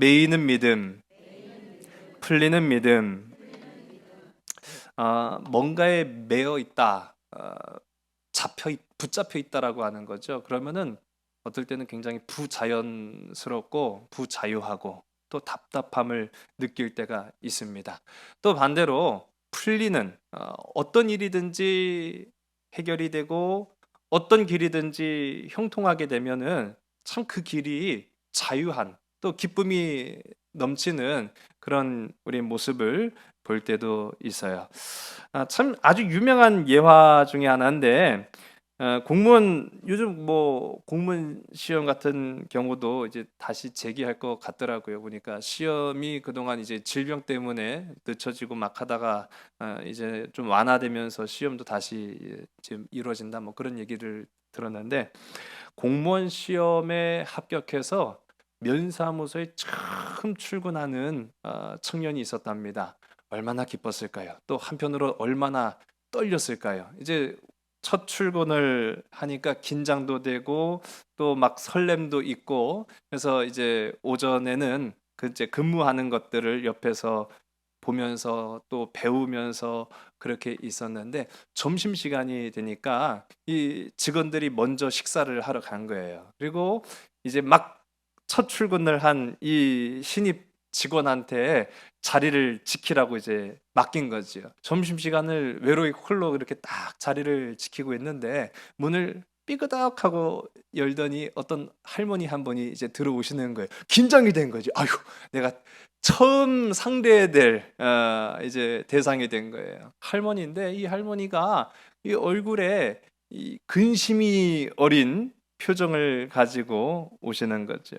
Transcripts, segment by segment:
베이는 믿음, 풀리는 믿음. 뭔가에 매여 있다, 붙잡혀 있다라고 하는 거죠. 그러면은 어떨 때는 굉장히 부자연스럽고 부자유하고 또 답답함을 느낄 때가 있습니다. 또 반대로 풀리는, 어떤 일이든지 해결이 되고 어떤 길이든지 형통하게 되면은 참 그 길이 자유한, 또 기쁨이 넘치는 그런 우리 모습을 볼 때도 있어요. 참 아주 유명한 예화 중에 하나인데, 공무원 요즘 뭐 공무원 시험 같은 경우도 이제 다시 재기할 것 같더라고요. 보니까 시험이 그동안 이제 질병 때문에 늦춰지고 막 하다가 이제 좀 완화되면서 시험도 다시 지금 이루어진다, 뭐 그런 얘기를 들었는데, 공무원 시험에 합격해서 면사무소에 처음 출근하는 청년이 있었답니다. 얼마나 기뻤을까요? 또 한편으로 얼마나 떨렸을까요? 이제 첫 출근을 하니까 긴장도 되고 또 막 설렘도 있고, 그래서 이제 오전에는 그 이제 근무하는 것들을 옆에서 보면서 또 배우면서 그렇게 있었는데, 점심시간이 되니까 이 직원들이 먼저 식사를 하러 간 거예요. 그리고 이제 막 첫 출근을 한 이 신입 직원한테 자리를 지키라고 이제 맡긴 거지요. 점심시간을 외로이 홀로 이렇게 딱 자리를 지키고 있는데, 문을 삐그덕하고 열더니 어떤 할머니 한 분이 이제 들어오시는 거예요. 긴장이 된 거지. 아유, 내가 처음 상대될 이제 대상이 된 거예요. 할머니인데, 이 할머니가 이 얼굴에 이 근심이 어린 표정을 가지고 오시는 거죠.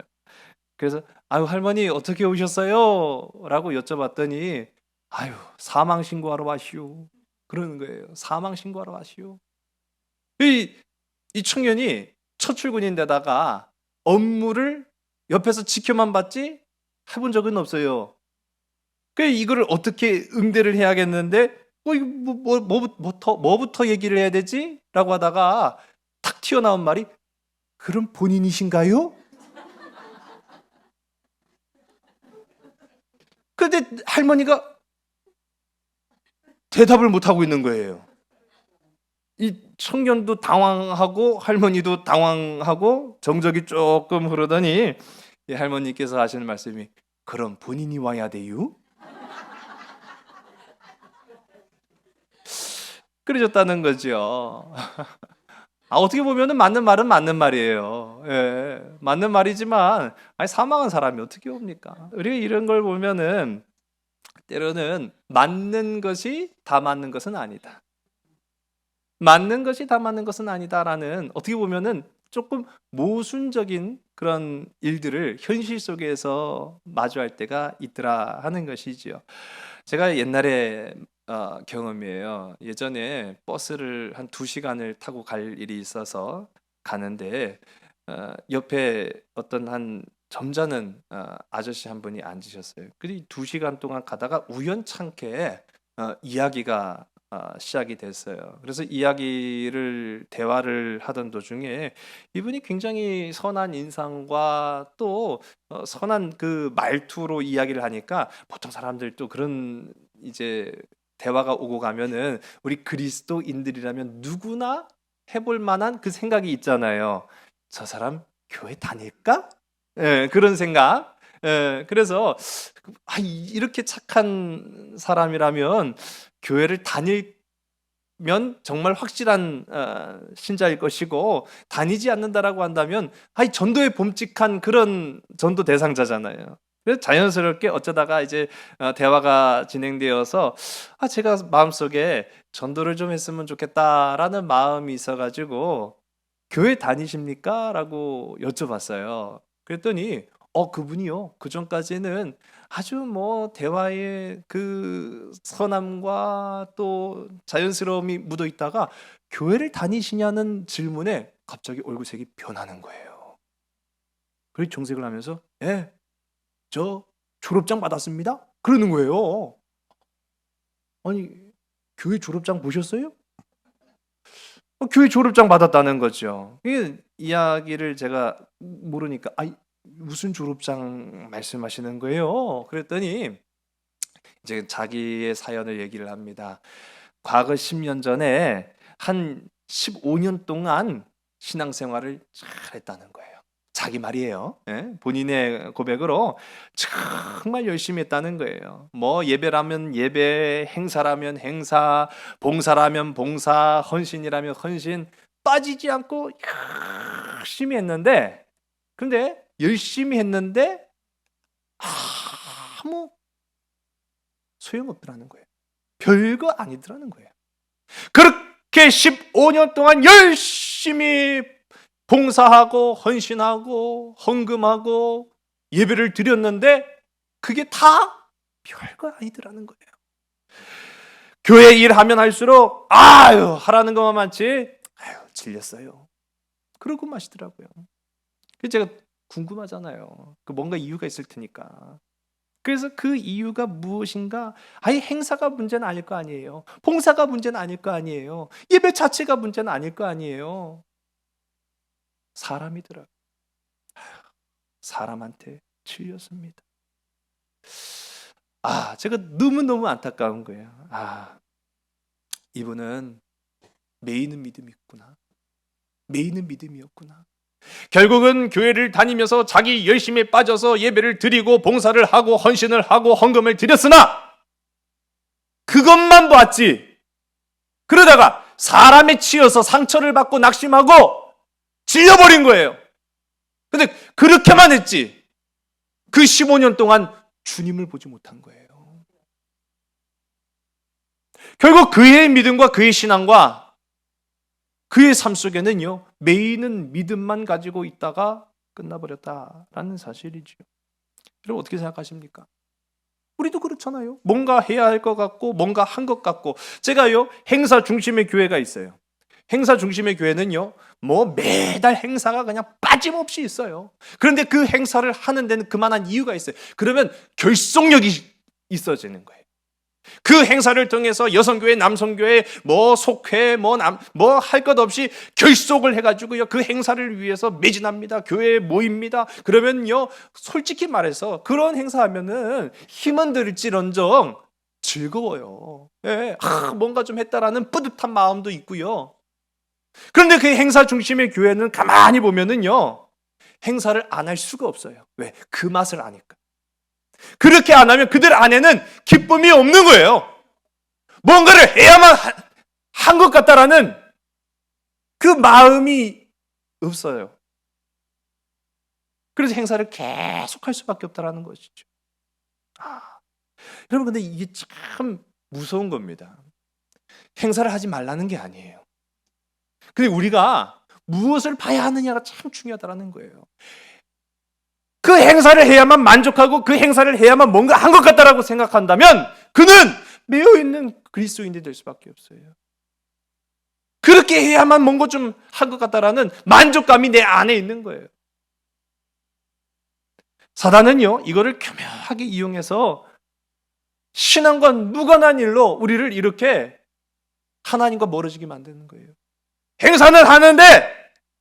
그래서 아유, 할머니 어떻게 오셨어요? 라고 여쭤봤더니, 아유, 사망 신고하러 왔시오. 그러는 거예요. 사망 신고하러 왔시오. 이, 이 청년이 첫 출근인데다가 업무를 옆에서 지켜만 봤지 해본 적은 없어요. 그 이거를 어떻게 응대를 해야겠는데, 이거 뭐부터 얘기를 해야 되지? 라고 하다가 탁 튀어나온 말이, 그럼 본인이신가요? 근데 할머니가 대답을 못 하고 있는 거예요. 이 청년도 당황하고 할머니도 당황하고 정적이 조금 흐르더니 이 할머니께서 하시는 말씀이, 그럼 본인이 와야 돼요? 그러셨다는 거죠. 어떻게 보면은 맞는 말은 맞는 말이에요. 예, 맞는 말이지만, 아니, 사망한 사람이 어떻게 옵니까? 우리가 이런 걸 보면은 때로는 맞는 것이 다 맞는 것은 아니다. 맞는 것이 다 맞는 것은 아니다라는, 어떻게 보면은 조금 모순적인 그런 일들을 현실 속에서 마주할 때가 있더라 하는 것이지요. 제가 옛날에 경험이에요. 예전에 버스를 한 2시간을 타고 갈 일이 있어서 가는데, 옆에 어떤 한 점잖은 아저씨 한 분이 앉으셨어요. 그리고 2시간 동안 가다가 우연찮게 이야기가 시작이 됐어요. 그래서 대화를 하던 도중에 이분이 굉장히 선한 인상과 또 선한 그 말투로 이야기를 하니까, 보통 사람들 또 그런 이제 대화가 오고 가면은 우리 그리스도인들이라면 누구나 해볼 만한 그 생각이 있잖아요. 저 사람 교회 다닐까? 예, 그런 생각. 예, 그래서 이렇게 착한 사람이라면 교회를 다니면 정말 확실한 신자일 것이고, 다니지 않는다라고 한다면 전도에 범직한 그런 전도 대상자잖아요. 그래서 자연스럽게 어쩌다가 이제 대화가 진행되어서, 제가 마음속에 전도를 좀 했으면 좋겠다라는 마음이 있어가지고 교회 다니십니까? 라고 여쭤봤어요. 그랬더니 그분이요, 그 전까지는 아주 뭐 대화의 그 선함과 또 자연스러움이 묻어 있다가 교회를 다니시냐는 질문에 갑자기 얼굴색이 변하는 거예요. 그리고 정색을 하면서, 예, 저 졸업장 받았습니다. 그러는 거예요. 아니, 교회 졸업장 보셨어요? 교회 졸업장 받았다는 거죠. 이 이야기를 제가 모르니까, 무슨 졸업장 말씀하시는 거예요? 그랬더니 이제 자기의 사연을 얘기를 합니다. 과거 10년 전에 한 15년 동안 신앙생활을 잘 했다는 거예요. 자기 말이에요. 예? 본인의 고백으로 정말 열심히 했다는 거예요. 뭐 예배라면 예배, 행사라면 행사, 봉사라면 봉사, 헌신이라면 헌신, 빠지지 않고 열심히 했는데, 근데 열심히 했는데 아무 소용없더라는 거예요. 별거 아니더라는 거예요. 그렇게 15년 동안 열심히 봉사하고 헌신하고 헌금하고 예배를 드렸는데 그게 다 별거 아니더라는 거예요. 교회 일하면 할수록 아유 하라는 것만 많지 아유 질렸어요. 그러고 마시더라고요. 그래서 제가 궁금하잖아요. 그 뭔가 이유가 있을 테니까. 그래서 그 이유가 무엇인가? 아예 행사가 문제는 아닐 거 아니에요. 봉사가 문제는 아닐 거 아니에요. 예배 자체가 문제는 아닐 거 아니에요. 사람이더라고요. 사람한테 질렸습니다. 제가 너무너무 안타까운 거예요. 이분은 메이는 믿음이 있구나. 메이는 믿음이었구나. 결국은 교회를 다니면서 자기 열심히 빠져서 예배를 드리고 봉사를 하고 헌신을 하고 헌금을 드렸으나 그것만 봤지. 그러다가 사람에 치여서 상처를 받고 낙심하고 질려버린 거예요. 근데 그렇게만 했지 그 15년 동안 주님을 보지 못한 거예요. 결국 그의 믿음과 그의 신앙과 그의 삶 속에는요, 메이는 믿음만 가지고 있다가 끝나버렸다라는 사실이죠. 여러분 어떻게 생각하십니까? 우리도 그렇잖아요. 뭔가 해야 할 것 같고 뭔가 한 것 같고. 제가요 행사 중심의 교회가 있어요. 행사 중심의 교회는요 뭐 매달 행사가 그냥 빠짐없이 있어요. 그런데 그 행사를 하는 데는 그만한 이유가 있어요. 그러면 결속력이 있어지는 거예요. 그 행사를 통해서 여성교회, 남성교회, 뭐 속회, 뭐 할 것 없이 결속을 해가지고요 그 행사를 위해서 매진합니다. 교회에 모입니다. 그러면요 솔직히 말해서 그런 행사하면은 힘은 들지런정 즐거워요. 예, 뭔가 좀 했다라는 뿌듯한 마음도 있고요. 그런데 그 행사 중심의 교회는 가만히 보면은요 행사를 안 할 수가 없어요. 왜? 그 맛을 아니까. 그렇게 안 하면 그들 안에는 기쁨이 없는 거예요. 뭔가를 해야만 한 것 같다라는 그 마음이 없어요. 그래서 행사를 계속 할 수밖에 없다라는 것이죠. 여러분 근데 이게 참 무서운 겁니다. 행사를 하지 말라는 게 아니에요. 근데 우리가 무엇을 봐야 하느냐가 참 중요하다는 거예요. 그 행사를 해야만 만족하고 그 행사를 해야만 뭔가 한 것 같다라고 생각한다면 그는 매여있는 그리스도인이 될 수밖에 없어요. 그렇게 해야만 뭔가 좀 한 것 같다라는 만족감이 내 안에 있는 거예요. 사단은요 이거를 교묘하게 이용해서 신앙과 무관한 일로 우리를 이렇게 하나님과 멀어지게 만드는 거예요. 행사는 하는데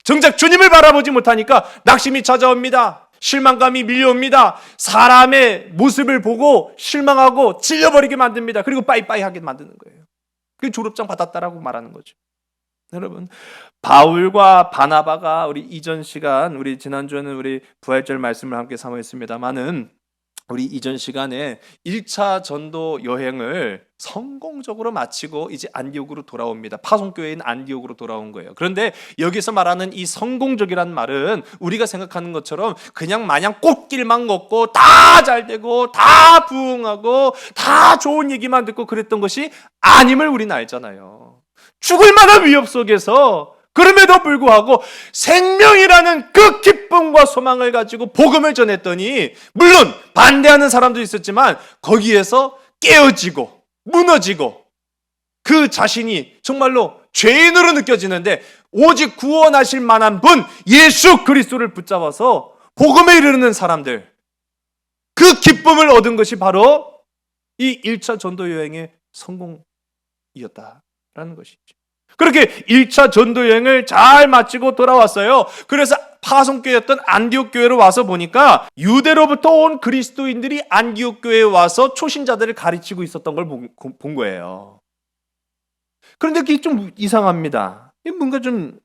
정작 주님을 바라보지 못하니까 낙심이 찾아옵니다. 실망감이 밀려옵니다. 사람의 모습을 보고 실망하고 질려버리게 만듭니다. 그리고 빠이빠이 하게 만드는 거예요. 그게 졸업장 받았다라고 말하는 거죠. 여러분 바울과 바나바가 우리 이전 시간 우리 지난주에는 우리 부활절 말씀을 함께 사모했습니다마는 우리 이전 시간에 1차 전도 여행을 성공적으로 마치고 이제 안디옥으로 돌아옵니다. 파송교회인 안디옥으로 돌아온 거예요. 그런데 여기서 말하는 이 성공적이란 말은 우리가 생각하는 것처럼 그냥 마냥 꽃길만 걷고 다 잘되고 다 부흥하고 다 좋은 얘기만 듣고 그랬던 것이 아님을 우리는 알잖아요. 죽을 만한 위협 속에서 그럼에도 불구하고 생명이라는 그 기쁨과 소망을 가지고 복음을 전했더니 물론 반대하는 사람도 있었지만 거기에서 깨어지고 무너지고 그 자신이 정말로 죄인으로 느껴지는데 오직 구원하실 만한 분 예수 그리스도를 붙잡아서 복음에 이르는 사람들, 그 기쁨을 얻은 것이 바로 이 1차 전도 여행의 성공이었다라는 것이죠. 그렇게 1차 전도 여행을 잘 마치고 돌아왔어요. 그래서 파송교회였던 안디옥 교회로 와서 보니까 유대로부터 온 그리스도인들이 안디옥 교회에 와서 초신자들을 가르치고 있었던 걸 본 거예요. 그런데 그게 좀 이상합니다. 뭔가 좀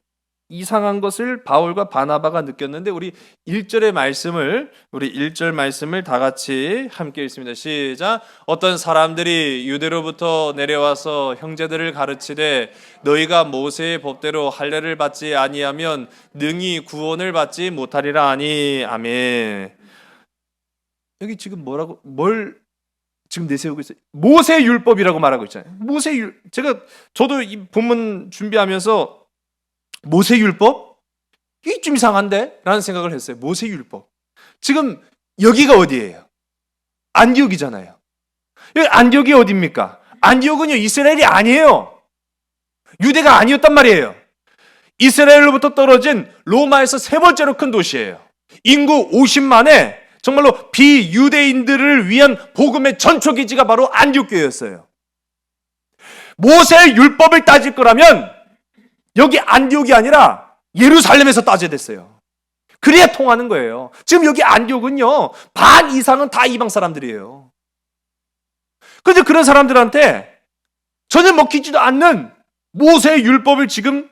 이상한 것을 바울과 바나바가 느꼈는데 우리 1절의 말씀을 우리 1절 말씀을 다 같이 함께 읽습니다. 시작. 어떤 사람들이 유대로부터 내려와서 형제들을 가르치되 너희가 모세의 법대로 할례를 받지 아니하면 능히 구원을 받지 못하리라 하니. 아멘. 여기 지금 뭘 지금 내세우고 있어요? 모세 율법이라고 말하고 있잖아요. 저도 이 본문 준비하면서 모세 율법? 이게 좀 이상한데? 라는 생각을 했어요. 모세 율법. 지금 여기가 어디예요? 안디옥이잖아요. 여기 안디옥이 어디입니까? 안디옥은요, 이스라엘이 아니에요. 유대가 아니었단 말이에요. 이스라엘로부터 떨어진 로마에서 세 번째로 큰 도시예요. 인구 50만에 정말로 비유대인들을 위한 복음의 전초기지가 바로 안디옥 교회였어요. 모세의 율법을 따질 거라면 여기 안디옥이 아니라 예루살렘에서 따져야 됐어요. 그래야 통하는 거예요. 지금 여기 안디옥은요, 반 이상은 다 이방 사람들이에요. 그런데 그런 사람들한테 전혀 먹히지도 않는 모세의 율법을 지금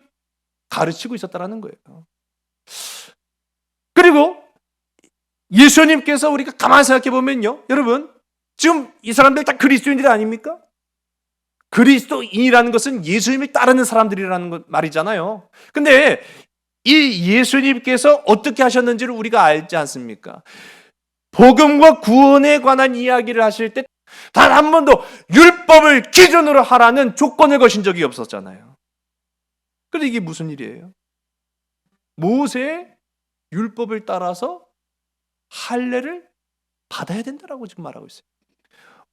가르치고 있었다는 거예요. 그리고 예수님께서 우리가 가만히 생각해 보면요, 여러분, 지금 이 사람들 다 그리스도인들이 아닙니까? 그리스도인이라는 것은 예수님을 따르는 사람들이라는 말이잖아요. 근데 이 예수님께서 어떻게 하셨는지를 우리가 알지 않습니까? 복음과 구원에 관한 이야기를 하실 때 단 한 번도 율법을 기준으로 하라는 조건을 거신 적이 없었잖아요. 그런데 이게 무슨 일이에요? 모세의 율법을 따라서 할례를 받아야 된다라고 지금 말하고 있어요.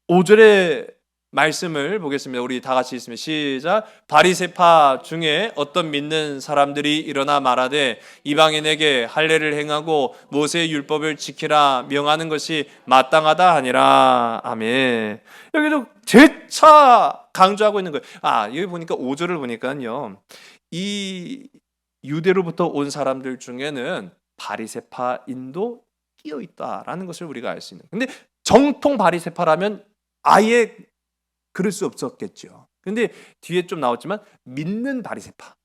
5절의 말씀을 보겠습니다. 우리 다 같이 읽습니다. 시작. 바리새파 중에 어떤 믿는 사람들이 일어나 말하되 이방인에게 할례를 행하고 모세의 율법을 지키라 명하는 것이 마땅하다 하니라. 아멘. 여기도 재차 강조하고 있는 거예요. 여기 보니까 5절을 보니까요, 이 유대로부터 온 사람들 중에는 바리새파인도 끼어 있다라는 것을 우리가 알 수 있는. 근데 정통 바리새파라면 아예 그럴 수 없었겠죠. 근데 뒤에 좀 나왔지만 믿는 바리새파.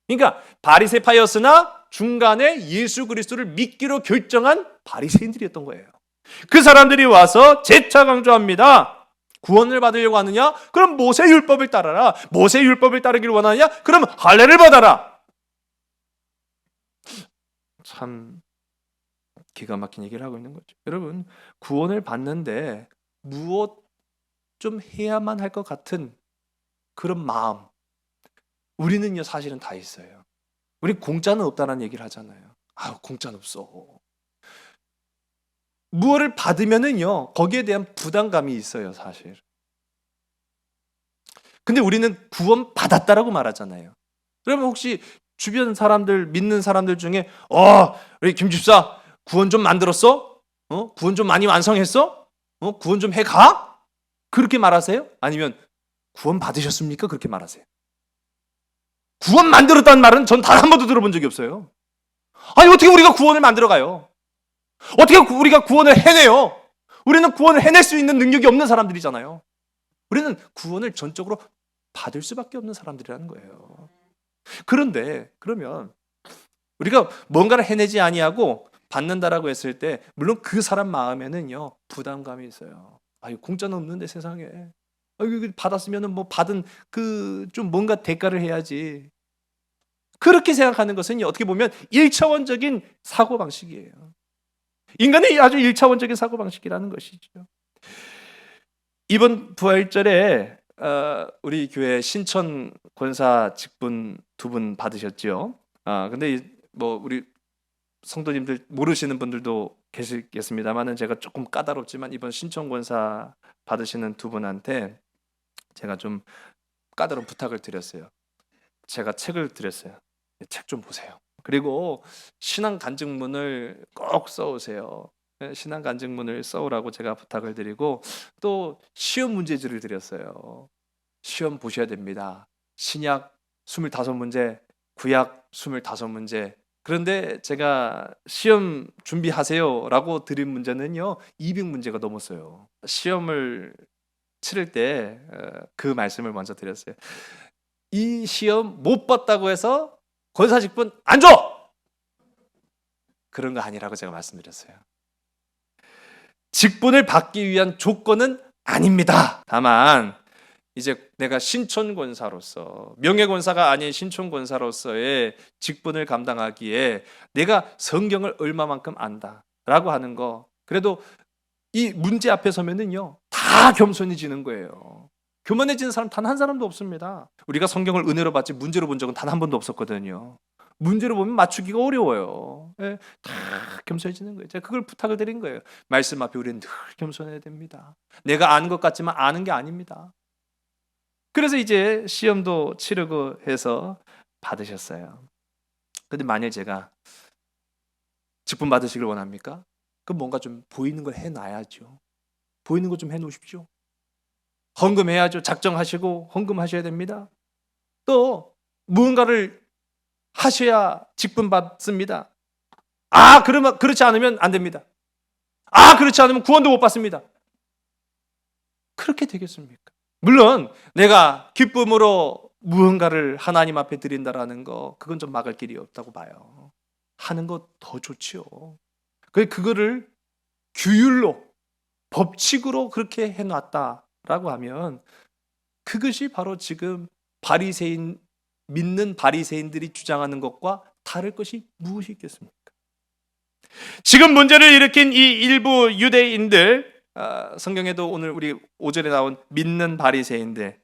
그러니까 바리새파였으나 중간에 예수 그리스도를 믿기로 결정한 바리새인들이었던 거예요. 그 사람들이 와서 재차 강조합니다. 구원을 받으려고 하느냐? 그럼 모세 율법을 따라라. 모세 율법을 따르기를 원하느냐? 그럼 할례를 받아라. 참 기가 막힌 얘기를 하고 있는 거죠. 여러분, 구원을 받는데 무엇 좀 해야만 할 것 같은 그런 마음, 우리는요 사실은 다 있어요. 우리 공짜는 없다는 얘기를 하잖아요. 공짜는 없어. 무엇을 받으면은요 거기에 대한 부담감이 있어요, 사실. 근데 우리는 구원 받았다라고 말하잖아요. 그러면 혹시 주변 사람들, 믿는 사람들 중에 우리 김 집사 구원 좀 만들었어? 구원 좀 많이 완성했어? 구원 좀 해가? 그렇게 말하세요? 아니면 구원 받으셨습니까? 그렇게 말하세요? 구원 만들었다는 말은 전 단 한 번도 들어본 적이 없어요. 아니, 어떻게 우리가 구원을 만들어가요? 어떻게 우리가 구원을 해내요? 우리는 구원을 해낼 수 있는 능력이 없는 사람들이잖아요. 우리는 구원을 전적으로 받을 수밖에 없는 사람들이라는 거예요. 그런데 그러면 우리가 뭔가를 해내지 아니하고 받는다라고 했을 때 물론 그 사람 마음에는요 부담감이 있어요. 공짜는 없는데 세상에. 받았으면은 뭐 받은 그 좀 뭔가 대가를 해야지. 그렇게 생각하는 것은 어떻게 보면 1차원적인 사고방식이에요. 인간의 아주 1차원적인 사고방식이라는 것이죠. 이번 부활절에 우리 교회 신천 권사 직분 2분 받으셨죠. 근데 뭐 우리 성도님들 모르시는 분들도 계시겠습니다만은 제가 조금 까다롭지만 이번 신천 권사 받으시는 2분한테 제가 좀 까다로운 부탁을 드렸어요. 제가 책을 드렸어요. 책 좀 보세요. 그리고 신앙 간증문을 꼭 써오세요. 신앙 간증문을 써오라고 제가 부탁을 드리고 또 시험 문제지를 드렸어요. 시험 보셔야 됩니다. 신약 25문제, 구약 25문제, 그런데 제가 시험 준비하세요라고 드린 문제는요, 200문제가 넘었어요. 시험을 치를 때 그 말씀을 먼저 드렸어요. 이 시험 못 봤다고 해서 권사 직분 안 줘! 그런 거 아니라고 제가 말씀드렸어요. 직분을 받기 위한 조건은 아닙니다. 다만 이제 내가 신촌권사로서, 명예권사가 아닌 신촌권사로서의 직분을 감당하기에 내가 성경을 얼마만큼 안다라고 하는 거, 그래도 이 문제 앞에 서면은요 다 겸손해지는 거예요. 교만해지는 사람 단 한 사람도 없습니다. 우리가 성경을 은혜로 받지 문제로 본 적은 단 한 번도 없었거든요. 문제로 보면 맞추기가 어려워요. 예, 다 겸손해지는 거예요. 제가 그걸 부탁을 드린 거예요. 말씀 앞에 우리는 늘 겸손해야 됩니다. 내가 아는 것 같지만 아는 게 아닙니다. 그래서 이제 시험도 치르고 해서 받으셨어요. 근데 만약 제가 직분 받으시길 원합니까? 그럼 뭔가 좀 보이는 걸 해놔야죠. 보이는 거 좀 해놓으십시오. 헌금해야죠. 작정하시고 헌금하셔야 됩니다. 또 무언가를 하셔야 직분 받습니다. 그러면 그렇지 않으면 안 됩니다. 그렇지 않으면 구원도 못 받습니다. 그렇게 되겠습니까? 물론 내가 기쁨으로 무언가를 하나님 앞에 드린다라는 거, 그건 좀 막을 길이 없다고 봐요. 하는 거 더 좋지요. 그거를 규율로, 법칙으로 그렇게 해놨다라고 하면 그것이 바로 지금 바리새인, 믿는 바리새인들이 주장하는 것과 다를 것이 무엇이 있겠습니까? 지금 문제를 일으킨 이 일부 유대인들, 성경에도 오늘 우리 5절에 나온 믿는 바리새인들,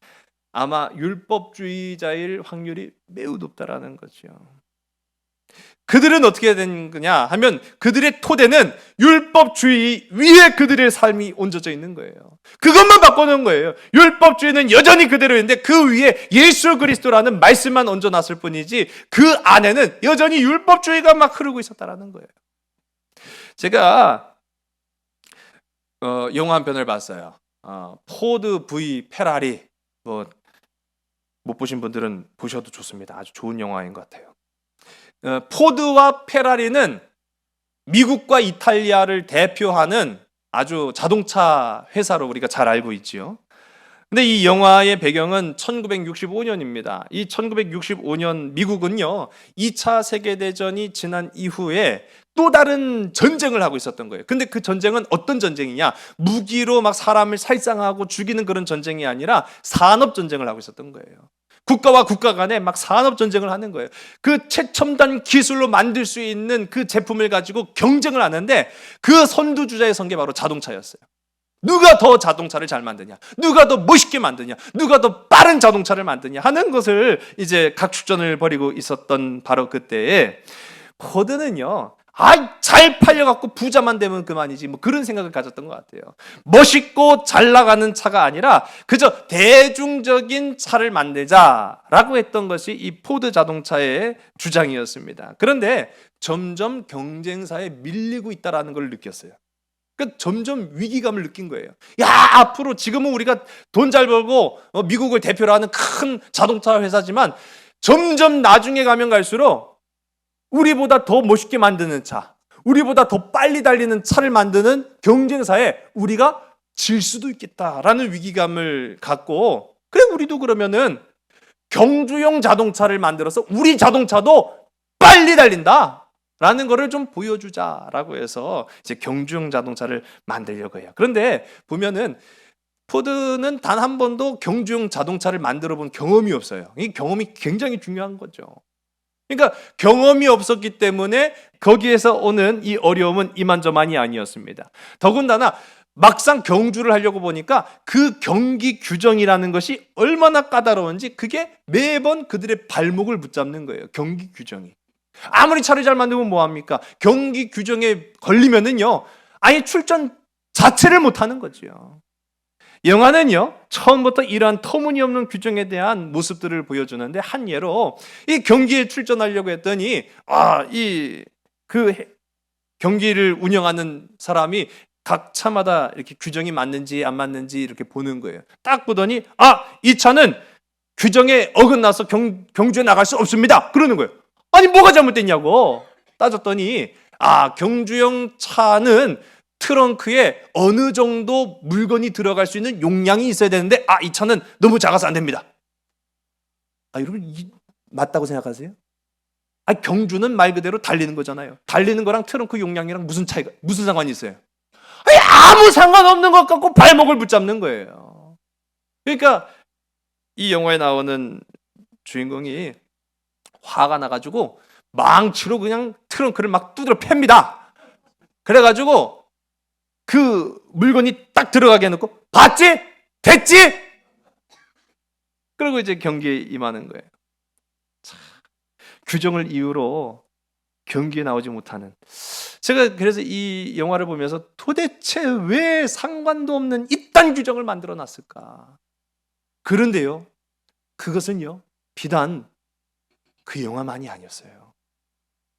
아마 율법주의자일 확률이 매우 높다라는 거죠. 그들은 어떻게 된 거냐 하면 그들의 토대는 율법주의 위에 그들의 삶이 얹어져 있는 거예요. 그것만 바꿔놓은 거예요. 율법주의는 여전히 그대로인데 그 위에 예수 그리스도라는 말씀만 얹어놨을 뿐이지 그 안에는 여전히 율법주의가 막 흐르고 있었다라는 거예요. 제가 영화 한 편을 봤어요. 포드 v 페라리. 못 보신 분들은 보셔도 좋습니다. 아주 좋은 영화인 것 같아요. 포드와 페라리는 미국과 이탈리아를 대표하는 아주 자동차 회사로 우리가 잘 알고 있지요. 근데 이 영화의 배경은 1965년입니다. 이 1965년 미국은요, 2차 세계대전이 지난 이후에 또 다른 전쟁을 하고 있었던 거예요. 근데 그 전쟁은 어떤 전쟁이냐? 무기로 막 사람을 살상하고 죽이는 그런 전쟁이 아니라 산업 전쟁을 하고 있었던 거예요. 국가와 국가 간에 막 산업 전쟁을 하는 거예요. 그 최첨단 기술로 만들 수 있는 그 제품을 가지고 경쟁을 하는데 그 선두주자의 선 게 바로 자동차였어요. 누가 더 자동차를 잘 만드냐, 누가 더 멋있게 만드냐, 누가 더 빠른 자동차를 만드냐 하는 것을 이제 각축전을 벌이고 있었던 바로 그때에 포드는요, 잘 팔려갖고 부자만 되면 그만이지, 뭐 그런 생각을 가졌던 것 같아요. 멋있고 잘 나가는 차가 아니라 그저 대중적인 차를 만들자라고 했던 것이 이 포드 자동차의 주장이었습니다. 그런데 점점 경쟁사에 밀리고 있다는 걸 느꼈어요. 그러니까 점점 위기감을 느낀 거예요. 앞으로 지금은 우리가 돈 잘 벌고 미국을 대표로 하는 큰 자동차 회사지만 점점 나중에 가면 갈수록 우리보다 더 멋있게 만드는 차, 우리보다 더 빨리 달리는 차를 만드는 경쟁사에 우리가 질 수도 있겠다라는 위기감을 갖고, 그래 우리도 그러면은 경주용 자동차를 만들어서 우리 자동차도 빨리 달린다 라는 거를 좀 보여주자라고 해서 이제 경주용 자동차를 만들려고 해요. 그런데 보면은 포드는 단 한 번도 경주용 자동차를 만들어 본 경험이 없어요. 이 경험이 굉장히 중요한 거죠. 그러니까 경험이 없었기 때문에 거기에서 오는 이 어려움은 이만저만이 아니었습니다. 더군다나 막상 경주를 하려고 보니까 그 경기 규정이라는 것이 얼마나 까다로운지 그게 매번 그들의 발목을 붙잡는 거예요. 경기 규정이. 아무리 차를 잘 만들면 뭐합니까? 경기 규정에 걸리면은요, 아예 출전 자체를 못하는 거죠. 영화는요, 처음부터 이러한 터무니없는 규정에 대한 모습들을 보여주는데, 한 예로 이 경기에 출전하려고 했더니 그 경기를 운영하는 사람이 각 차마다 이렇게 규정이 맞는지 안 맞는지 이렇게 보는 거예요. 딱 보더니 이 차는 규정에 어긋나서 경주에 나갈 수 없습니다. 그러는 거예요. 아니 뭐가 잘못됐냐고. 따졌더니 경주용 차는 트렁크에 어느 정도 물건이 들어갈 수 있는 용량이 있어야 되는데 이 차는 너무 작아서 안 됩니다. 여러분 맞다고 생각하세요? 경주는 말 그대로 달리는 거잖아요. 달리는 거랑 트렁크 용량이랑 무슨 상관이 있어요? 아무 상관없는 것 같고 발목을 붙잡는 거예요. 그러니까 이 영화에 나오는 주인공이 화가 나가지고 망치로 그냥 트렁크를 막 두드려 팹니다. 그래가지고 그 물건이 딱 들어가게 해놓고 봤지? 됐지? 그리고 이제 경기에 임하는 거예요. 규정을 이유로 경기에 나오지 못하는. 제가 그래서 이 영화를 보면서 도대체 왜 상관도 없는 이딴 규정을 만들어 놨을까? 그런데요, 그것은요, 비단 그 영화만이 아니었어요.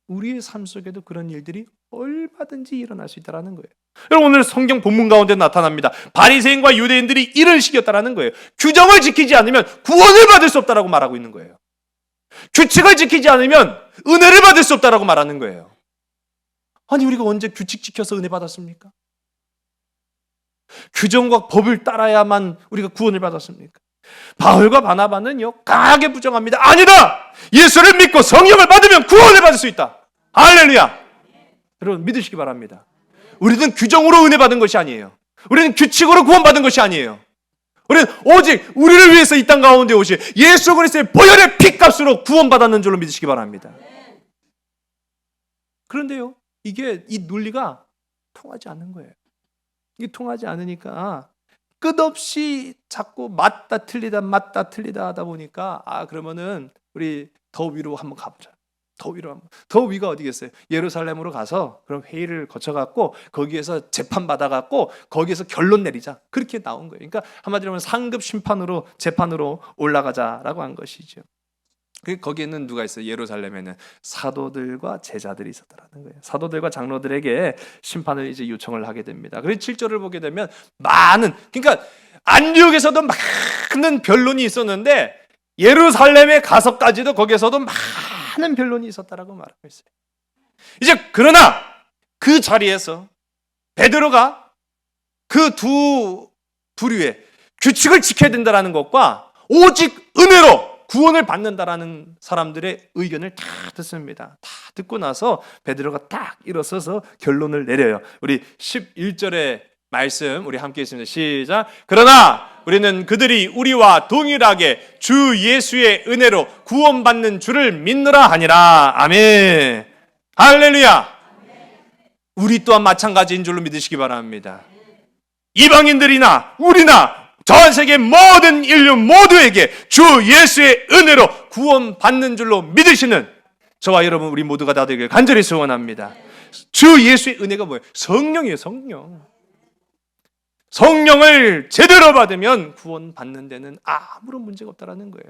우리의 삶 속에도 그런 일들이 얼마든지 일어날 수 있다는 거예요. 여러분, 오늘 성경 본문 가운데 나타납니다. 바리새인과 유대인들이 이런 식이었다는 거예요. 규정을 지키지 않으면 구원을 받을 수 없다라고 말하고 있는 거예요. 규칙을 지키지 않으면 은혜를 받을 수 없다라고 말하는 거예요. 우리가 언제 규칙 지켜서 은혜 받았습니까? 규정과 법을 따라야만 우리가 구원을 받았습니까? 바울과 바나바는요, 강하게 부정합니다. 아니다! 예수를 믿고 성령을 받으면 구원을 받을 수 있다. 할렐루야! 여러분 믿으시기 바랍니다. 우리는 규정으로 은혜 받은 것이 아니에요. 우리는 규칙으로 구원받은 것이 아니에요. 우리는 오직 우리를 위해서 이 땅 가운데 오신 예수 그리스도의 보혈의 피값으로 구원받았는 줄로 믿으시기 바랍니다. 그런데요, 이 논리가 통하지 않는 거예요. 이게 통하지 않으니까 끝없이 자꾸 맞다 틀리다 하다 보니까 그러면은 우리 더 위로 한번 가보자. 더 위가 어디겠어요? 예루살렘으로 가서 그럼 회의를 거쳐갖고 거기에서 재판 받아갖고 거기에서 결론 내리자. 그렇게 나온 거예요. 그러니까 한마디로 하면 상급 심판으로 재판으로 올라가자라고 한 것이죠. 거기에는 누가 있어요? 예루살렘에는 사도들과 제자들이 있었다라는 거예요. 사도들과 장로들에게 심판을 이제 요청을 하게 됩니다. 그래서 7절을 보게 되면 그러니까 안디옥에서도 많은 변론이 있었는데 예루살렘에 가서까지도 거기에서도 많은 변론이 있었다라고 말하고 있어요. 이제 그러나 그 자리에서 베드로가 그 두 부류의 규칙을 지켜야 된다라는 것과 오직 은혜로 구원을 받는다라는 사람들의 의견을 다 듣습니다. 다 듣고 나서 베드로가 딱 일어서서 결론을 내려요. 우리 11절의 말씀 우리 함께 있습니다. 시작. 그러나 우리는 그들이 우리와 동일하게 주 예수의 은혜로 구원받는 줄을 믿노라 하니라. 아멘. 할렐루야. 우리 또한 마찬가지인 줄로 믿으시기 바랍니다. 이방인들이나 우리나 전 세계 모든 인류 모두에게 주 예수의 은혜로 구원받는 줄로 믿으시는 저와 여러분 우리 모두가 다 되길 간절히 소원합니다. 주 예수의 은혜가 뭐예요? 성령이에요. 성령을 제대로 받으면 구원받는 데는 아무런 문제가 없다라는 거예요.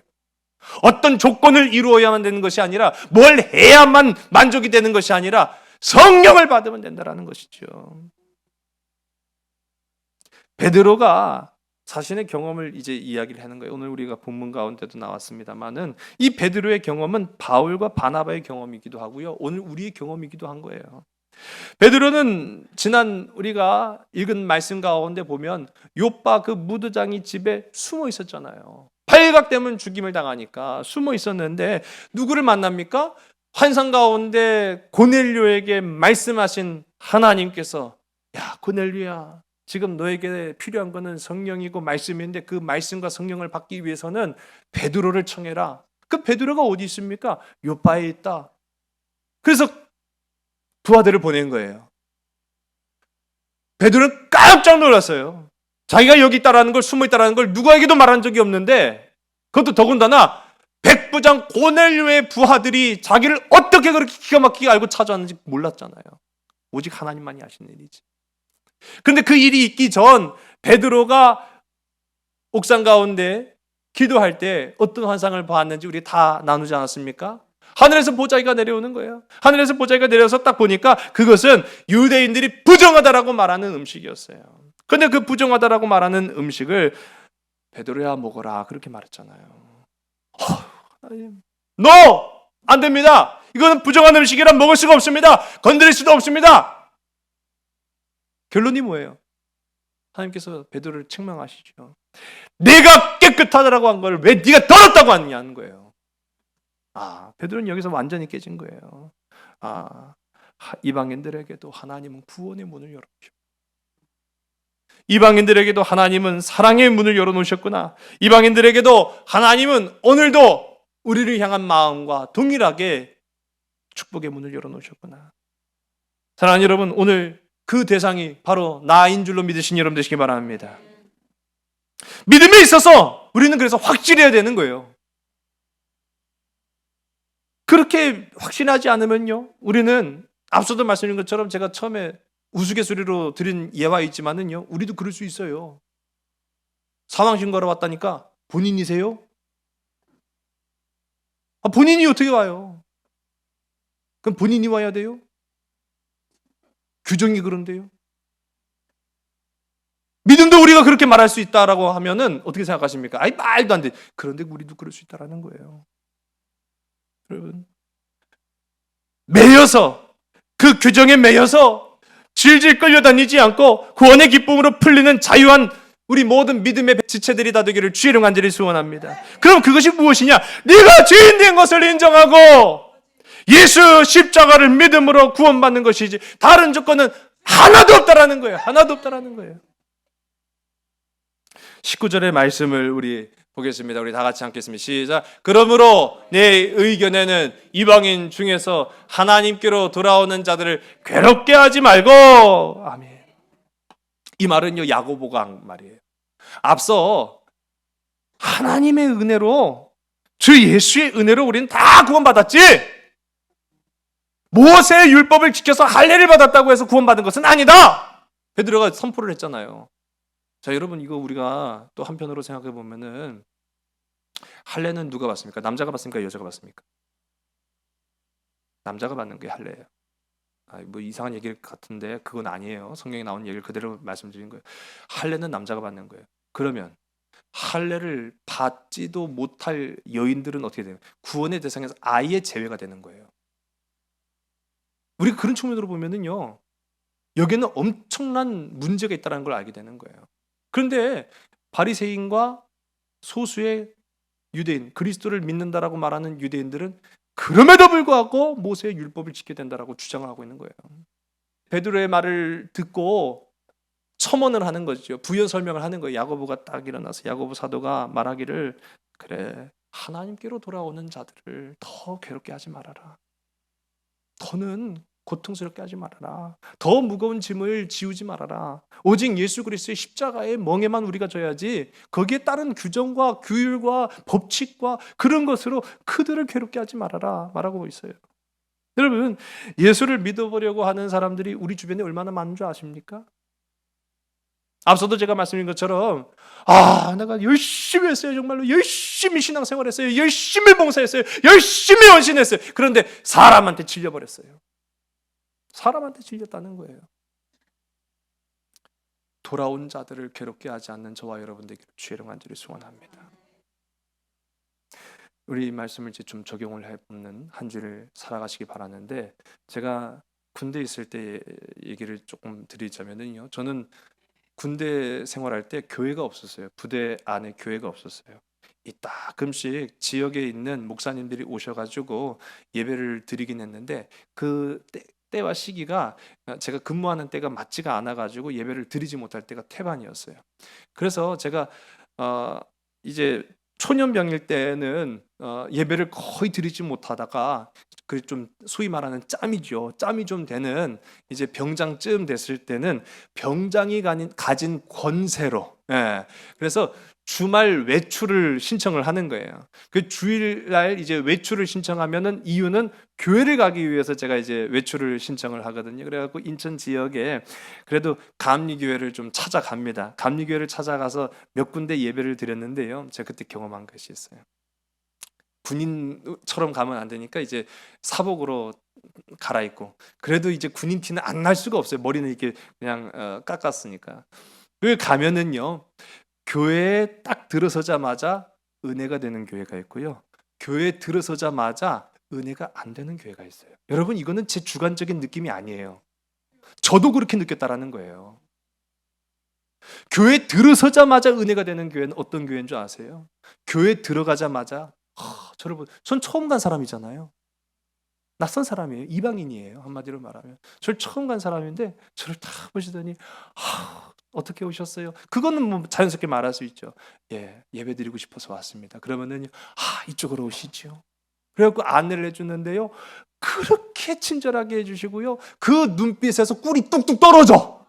어떤 조건을 이루어야만 되는 것이 아니라 뭘 해야만 만족이 되는 것이 아니라 성령을 받으면 된다라는 것이죠. 베드로가 자신의 경험을 이제 이야기를 하는 거예요. 오늘 우리가 본문 가운데도 나왔습니다만은 이 베드로의 경험은 바울과 바나바의 경험이기도 하고요. 오늘 우리의 경험이기도 한 거예요. 베드로는 지난 우리가 읽은 말씀 가운데 보면 욥바 그 무드장이 집에 숨어 있었잖아요. 발각되면 죽임을 당하니까 숨어 있었는데 누구를 만납니까? 환상 가운데 고넬료에게 말씀하신 하나님께서 야 고넬료야 지금 너에게 필요한 것은 성령이고 말씀인데 그 말씀과 성령을 받기 위해서는 베드로를 청해라. 그 베드로가 어디 있습니까? 욥바에 있다. 그래서 두 아들을 보낸 거예요. 베드로는 깜짝 놀랐어요. 자기가 여기 있다라는 걸, 숨어 있다라는 걸 누구에게도 말한 적이 없는데 그것도 더군다나 백부장 고넬료의 부하들이 자기를 어떻게 그렇게 기가 막히게 알고 찾아왔는지 몰랐잖아요. 오직 하나님만이 아시는 일이지. 그런데 그 일이 있기 전 베드로가 옥상 가운데 기도할 때 어떤 환상을 봤는지 우리 다 나누지 않았습니까? 하늘에서 보자기가 내려오는 거예요. 하늘에서 보자기가 내려서 딱 보니까 그것은 유대인들이 부정하다라고 말하는 음식이었어요. 그런데 그 부정하다라고 말하는 음식을 베드로야 먹어라 그렇게 말했잖아요. 너! 안 됩니다. 이거는 부정한 음식이라 먹을 수가 없습니다. 건드릴 수도 없습니다. 결론이 뭐예요? 하나님께서 베드로를 책망하시죠. 내가 깨끗하다라고 한 걸 왜 네가 더럽다고 하느냐는 거예요. 베드로는 여기서 완전히 깨진 거예요. 이방인들에게도 하나님은 구원의 문을 열어주셨고, 이방인들에게도 하나님은 사랑의 문을 열어놓으셨구나. 이방인들에게도 하나님은 오늘도 우리를 향한 마음과 동일하게 축복의 문을 열어놓으셨구나. 사랑하는 여러분, 오늘 그 대상이 바로 나인 줄로 믿으신 여러분 되시기 바랍니다. 믿음에 있어서 우리는 그래서 확실해야 되는 거예요. 그렇게 확신하지 않으면요, 우리는 앞서도 말씀드린 것처럼 제가 처음에 우스갯소리로 드린 예화 있지만은요, 우리도 그럴 수 있어요. 사망신고하러 왔다니까 본인이세요? 본인이 어떻게 와요? 그럼 본인이 와야 돼요? 규정이 그런데요. 믿음도 우리가 그렇게 말할 수 있다라고 하면은 어떻게 생각하십니까? 말도 안 돼. 그런데 우리도 그럴 수 있다라는 거예요. 여러분, 매여서, 그 규정에 매여서 질질 끌려다니지 않고 구원의 기쁨으로 풀리는 자유한 우리 모든 믿음의 지체들이 다 되기를 주의 이름 간절히 소원합니다. 그럼 그것이 무엇이냐? 네가 죄인 된 것을 인정하고 예수 십자가를 믿음으로 구원받는 것이지, 다른 조건은 하나도 없다라는 거예요. 하나도 없다라는 거예요. 19절의 말씀을 우리 보겠습니다. 우리 다 같이 읽겠습니다. 시작. 그러므로 내 의견에는 이방인 중에서 하나님께로 돌아오는 자들을 괴롭게 하지 말고. 아멘. 이 말은요, 야고보가 한 말이에요. 앞서 하나님의 은혜로, 주 예수의 은혜로 우리는 다 구원받았지, 모세의 율법을 지켜서 할례를 받았다고 해서 구원받은 것은 아니다. 베드로가 선포를 했잖아요. 자, 여러분, 이거 우리가 또 한편으로 생각해 보면은 할례는 누가 받습니까? 남자가 받습니까? 여자가 받습니까? 남자가 받는 게 할례예요. 뭐 이상한 얘기 같은데 그건 아니에요. 성경에 나온 얘기를 그대로 말씀드린 거예요. 할례는 남자가 받는 거예요. 그러면 할례를 받지도 못할 여인들은 어떻게 돼요? 구원의 대상에서 아예 제외가 되는 거예요. 우리가 그런 측면으로 보면은요, 여기는 엄청난 문제가 있다는 걸 알게 되는 거예요. 그런데 바리새인과 소수의 유대인, 그리스도를 믿는다라고 말하는 유대인들은 그럼에도 불구하고 모세의 율법을 지켜야 된다라고 주장을 하고 있는 거예요. 베드로의 말을 듣고 첨언을 하는 거죠. 부연 설명을 하는 거예요. 야고보가 딱 일어나서 야고보 사도가 말하기를, 그래, 하나님께로 돌아오는 자들을 더 괴롭게 하지 말아라. 더는 고통스럽게 하지 말아라. 더 무거운 짐을 지우지 말아라. 오직 예수 그리스도의 십자가의 멍에만 우리가 져야지, 거기에 따른 규정과 규율과 법칙과 그런 것으로 그들을 괴롭게 하지 말아라 말하고 있어요. 여러분, 예수를 믿어보려고 하는 사람들이 우리 주변에 얼마나 많은 줄 아십니까? 앞서도 제가 말씀드린 것처럼 내가 열심히 했어요. 정말로 열심히 신앙생활했어요. 열심히 봉사했어요. 열심히 헌신했어요. 그런데 사람한테 질려버렸어요. 사람한테 질렸다는 거예요. 돌아온 자들을 괴롭게 하지 않는 저와 여러분들에게 주의 이름 간절히 소원합니다. 우리 이 말씀을 이제 좀 적용을 해보는 한 주를 살아가시기 바라는데, 제가 군대에 있을 때 얘기를 조금 드리자면요, 저는 군대 생활할 때 교회가 없었어요. 부대 안에 교회가 없었어요. 가끔씩 지역에 있는 목사님들이 오셔가지고 예배를 드리긴 했는데, 그 때와 시기가 제가 근무하는 때가 맞지가 않아가지고 예배를 드리지 못할 때가 태반이었어요. 그래서 제가 이제 초년병일 때는 예배를 거의 드리지 못하다가, 그 좀 소위 말하는 짬이죠. 짬이 좀 되는 이제 병장쯤 됐을 때는 병장이 가진 권세로, 그래서 주말 외출을 신청을 하는 거예요. 그 주일날 이제 외출을 신청하면은 이유는 교회를 가기 위해서 제가 이제 외출을 신청을 하거든요. 그래갖고 인천 지역에 그래도 감리교회를 좀 찾아갑니다. 감리교회를 찾아가서 몇 군데 예배를 드렸는데요, 제가 그때 경험한 것이 있어요. 군인처럼 가면 안 되니까 이제 사복으로 갈아입고, 그래도 이제 군인 티는 안 날 수가 없어요. 머리는 이렇게 그냥 깎았으니까. 그 가면은요, 교회에 딱 들어서자마자 은혜가 되는 교회가 있고요, 교회에 들어서자마자 은혜가 안 되는 교회가 있어요. 여러분, 이거는 제 주관적인 느낌이 아니에요. 저도 그렇게 느꼈다라는 거예요. 교회 들어서자마자 은혜가 되는 교회는 어떤 교회인 줄 아세요? 교회 들어가자마자 여러분, 전 처음 간 사람이잖아요. 낯선 사람이에요. 이방인이에요. 한마디로 말하면. 저를 처음 간 사람인데 저를 딱 보시더니 어떻게 오셨어요? 그거는 뭐 자연스럽게 말할 수 있죠. 예, 예배 드리고 싶어서 왔습니다. 그러면은 이쪽으로 오시죠. 그래갖고 안내를 해주는데요. 그렇게 친절하게 해주시고요. 그 눈빛에서 꿀이 뚝뚝 떨어져.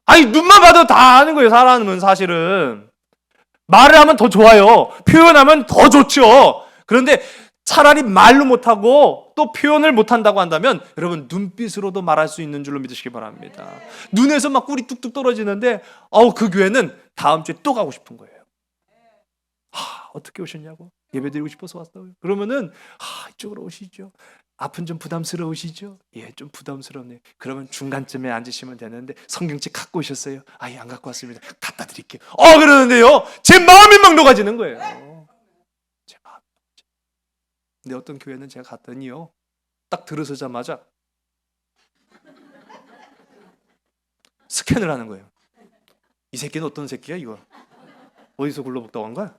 아니, 눈만 봐도 다 아는 거예요. 사람은 사실은. 말을 하면 더 좋아요. 표현하면 더 좋죠. 그런데 차라리 말로 못하고 또 표현을 못한다고 한다면 여러분, 눈빛으로도 말할 수 있는 줄로 믿으시기 바랍니다. 눈에서 막 꿀이 뚝뚝 떨어지는데 그 교회는 다음 주에 또 가고 싶은 거예요. 어떻게 오셨냐고? 예배 드리고 싶어서 왔어요. 그러면은 이쪽으로 오시죠. 앞은 좀 부담스러우시죠? 예, 좀 부담스럽네요. 그러면 중간쯤에 앉으시면 되는데 성경책 갖고 오셨어요? 예, 안 갖고 왔습니다. 갖다 드릴게요. 그러는데요, 제 마음이 막 녹아지는 거예요. 제 마음이. 근데 어떤 교회는 제가 갔더니요, 딱 들어서자마자 스캔을 하는 거예요. 이 새끼는 어떤 새끼야 이거? 어디서 굴러먹다 온 거야?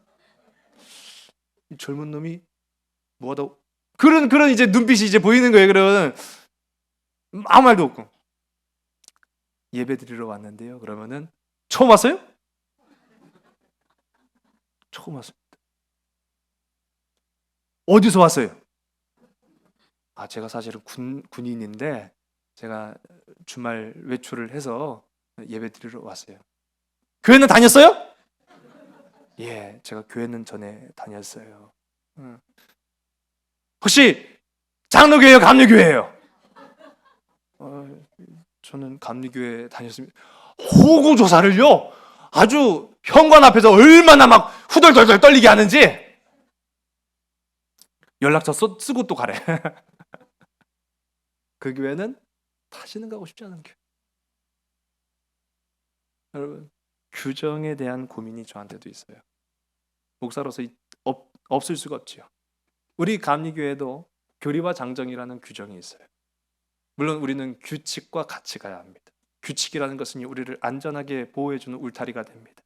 이 젊은 놈이 뭐하다 그런 이제 눈빛이 이제 보이는 거예요. 그러면 아무 말도 없고 예배 드리러 왔는데요. 그러면은 처음 왔어요? 처음 왔습니다. 어디서 왔어요? 제가 사실은 군인인데 제가 주말 외출을 해서 예배 드리러 왔어요. 교회는 다녔어요? 예, 제가 교회는 전에 다녔어요. 혹시 장로교회요, 감리교회예요? 저는 감리교회 다녔습니다. 호구조사를요, 아주 현관 앞에서 얼마나 막 후덜덜덜 떨리게 하는지 연락처 쓰고 또 가래. 그 교회는 다시는 가고 싶지 않은 교회. 여러분, 규정에 대한 고민이 저한테도 있어요. 목사로서 없을 수가 없지요. 우리 감리교회도 교리와 장정이라는 규정이 있어요. 물론 우리는 규칙과 같이 가야 합니다. 규칙이라는 것은 우리를 안전하게 보호해주는 울타리가 됩니다.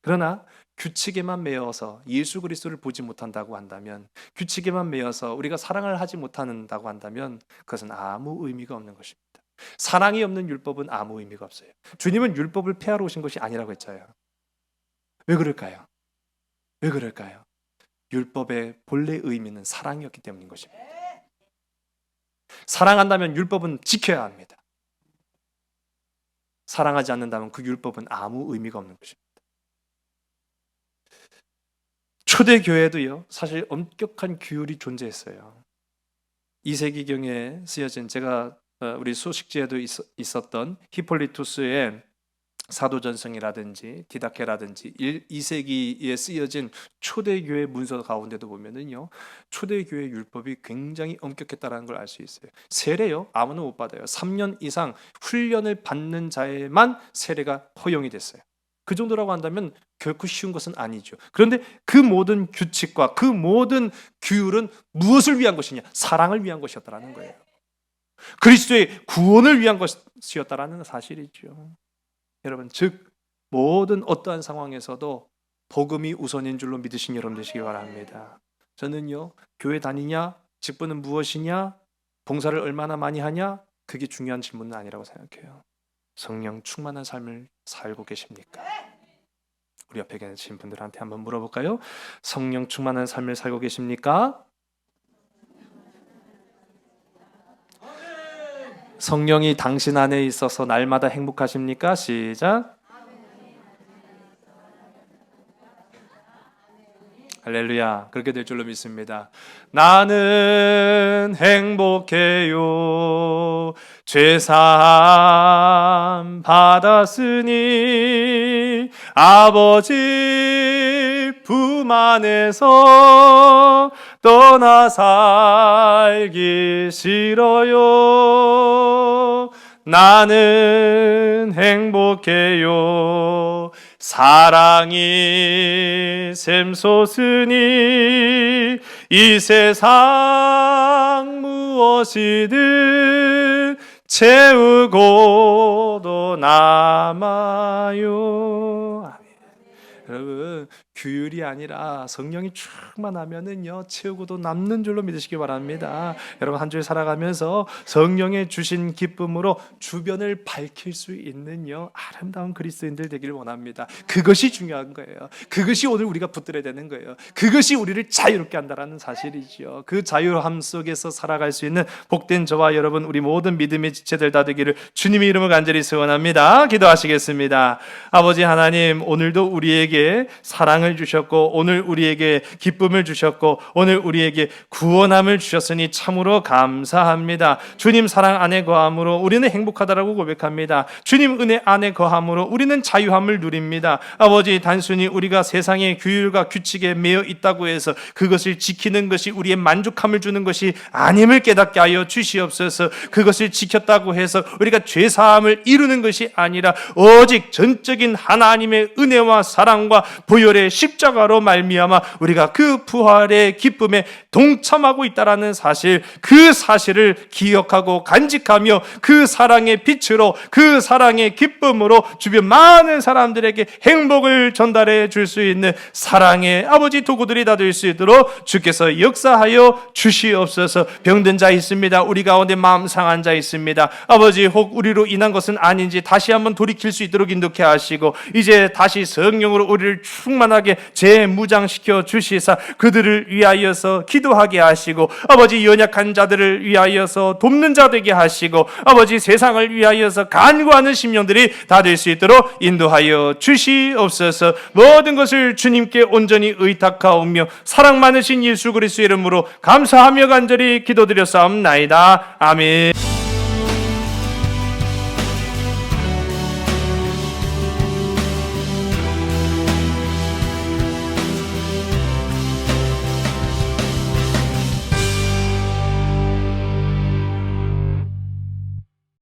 그러나 규칙에만 매여서 예수 그리스도를 보지 못한다고 한다면, 규칙에만 매여서 우리가 사랑을 하지 못한다고 한다면 그것은 아무 의미가 없는 것입니다. 사랑이 없는 율법은 아무 의미가 없어요. 주님은 율법을 폐하러 오신 것이 아니라고 했잖아요. 왜 그럴까요? 왜 그럴까요? 율법의 본래 의미는 사랑이었기 때문인 것입니다. 사랑한다면 율법은 지켜야 합니다. 사랑하지 않는다면 그 율법은 아무 의미가 없는 것입니다. 초대교회도요, 사실 엄격한 규율이 존재했어요. 2세기경에 쓰여진, 제가 우리 소식지에도 있었던 히폴리투스의 사도전성이라든지 디다케라든지 2세기에 쓰여진 초대교회 문서 가운데도 보면은요, 초대교회 율법이 굉장히 엄격했다는 걸 알 수 있어요. 세례요, 아무나 못 받아요. 3년 이상 훈련을 받는 자에만 세례가 허용이 됐어요. 그 정도라고 한다면 결코 쉬운 것은 아니죠. 그런데 그 모든 규칙과 그 모든 규율은 무엇을 위한 것이냐? 사랑을 위한 것이었다라는 거예요. 그리스도의 구원을 위한 것이었다라는 사실이죠. 여러분, 즉 모든 어떠한 상황에서도 복음이 우선인 줄로 믿으신 여러분 되시기 바랍니다. 저는요, 교회 다니냐, 직분은 무엇이냐, 봉사를 얼마나 많이 하냐, 그게 중요한 질문은 아니라고 생각해요. 성령 충만한 삶을 살고 계십니까? 우리 옆에 계신 분들한테 한번 물어볼까요? 성령 충만한 삶을 살고 계십니까? 성령이 당신 안에 있어서 날마다 행복하십니까? 시작. 할렐루야. 그렇게 될 줄로 믿습니다. 나는 행복해요. 죄사함 받았으니 아버지 품 안에서 떠나 살기 싫어요. 나는 행복해요. 사랑이 샘솟으니 이 세상 무엇이든 채우고도 남아요. 아멘. 여러분, 규율이 아니라 성령이 충만하면은요 채우고도 남는 줄로 믿으시기 바랍니다. 여러분, 한 주에 살아가면서 성령의 주신 기쁨으로 주변을 밝힐 수 있는요 아름다운 그리스도인들 되기를 원합니다. 그것이 중요한 거예요. 그것이 오늘 우리가 붙들어야 되는 거예요. 그것이 우리를 자유롭게 한다라는 사실이지요. 그 자유함 속에서 살아갈 수 있는 복된 저와 여러분, 우리 모든 믿음의 지체들 다 되기를 주님의 이름으로 간절히 소원합니다. 기도하시겠습니다. 아버지 하나님, 오늘도 우리에게 사랑을 주셨고, 오늘 우리에게 기쁨을 주셨고, 오늘 우리에게 구원함을 주셨으니 참으로 감사합니다. 주님 사랑 안에 거함으로 우리는 행복하다라고 고백합니다. 주님 은혜 안에 거함으로 우리는 자유함을 누립니다. 아버지, 단순히 우리가 세상의 규율과 규칙에 매여 있다고 해서 그것을 지키는 것이 우리의 만족함을 주는 것이 아님을 깨닫게 하여 주시옵소서. 그것을 지켰다고 해서 우리가 죄사함을 이루는 것이 아니라 오직 전적인 하나님의 은혜와 사랑과 보혈의 십자가로 말미암아 우리가 그 부활의 기쁨에 동참하고 있다라는 사실, 그 사실을 기억하고 간직하며 그 사랑의 빛으로, 그 사랑의 기쁨으로 주변 많은 사람들에게 행복을 전달해 줄 수 있는 사랑의 아버지 도구들이 다 될 수 있도록 주께서 역사하여 주시옵소서. 병든 자 있습니다. 우리 가운데 마음 상한 자 있습니다. 아버지, 혹 우리로 인한 것은 아닌지 다시 한번 돌이킬 수 있도록 인도케 하시고, 이제 다시 성령으로 우리를 충만하게 재무장시켜 주시사 그들을 위하여서 기도하게 하시고, 아버지 연약한 자들을 위하여서 돕는 자 되게 하시고, 아버지 세상을 위하여서 간구하는 심령들이 다 될 수 있도록 인도하여 주시옵소서. 모든 것을 주님께 온전히 의탁하오며 사랑 많으신 예수 그리스도의 이름으로 감사하며 간절히 기도드렸사옵나이다. 아멘.